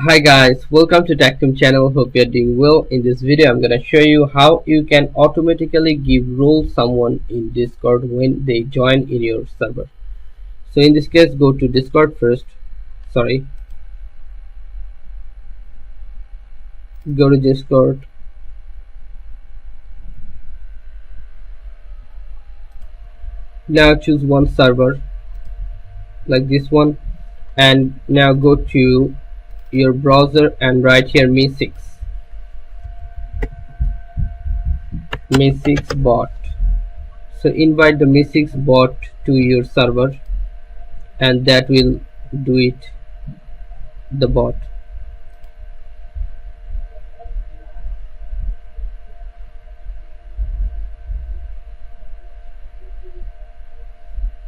Hi guys, welcome to TechTeam channel. Hope you're doing well. In this video, I'm gonna show you how you can automatically give role someone in Discord when they join in your server. So in this case, go to Discord first. Sorry, go to Discord. Now choose one server like this one, and now go to your browser and write here Me6 bot. So invite the Me6 bot to your server, and that will do it. The bot.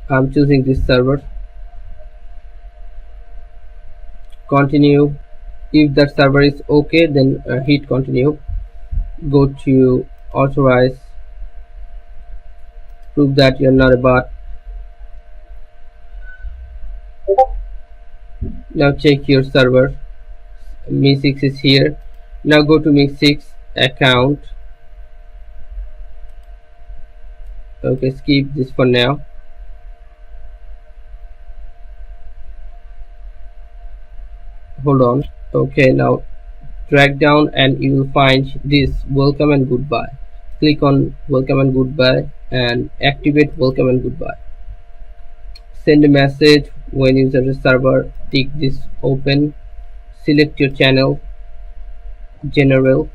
I'm choosing this server. Continue. If that server is okay, then hit continue. Go to authorize. Prove that you're not a bot. Now check your server. Me6 is here. Now go to Me6 account. Okay, skip this for now. Hold on. Okay, now drag down and you will find this welcome and goodbye. Click on welcome and goodbye and activate welcome and goodbye. Send a message when user the server. Tick this open. Select your channel general,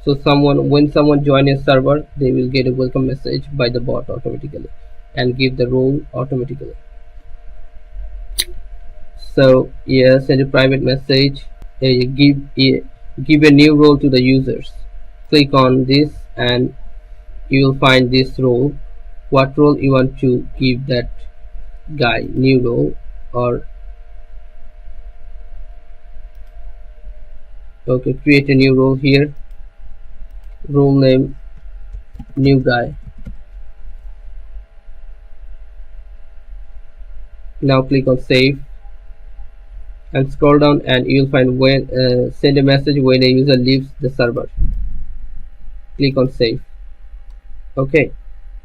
so when someone joins a server, they will get a welcome message by the bot automatically and give the role automatically. So yeah, send a private message. Give a new role to the users. Click on this and you will find this role. What role you want to give that guy? New role or okay, create a new role here. Role name new guy. Now click on save and scroll down and you'll find when send a message when a user leaves the server. Click on save. Okay,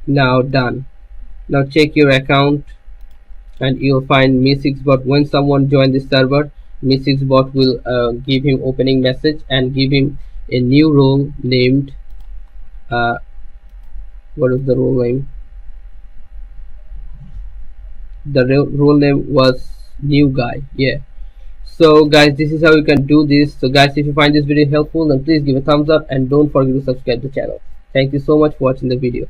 now done. Now check your account and you'll find Me6 bot. When someone joins the server, Me6 bot will give him opening message and give him a new role named what is the role name? The role name was new guy. Yeah. So guys, this is how you can do this. So guys, if you find this video helpful, then please give a thumbs up and don't forget to subscribe to the channel. Thank you so much for watching the video.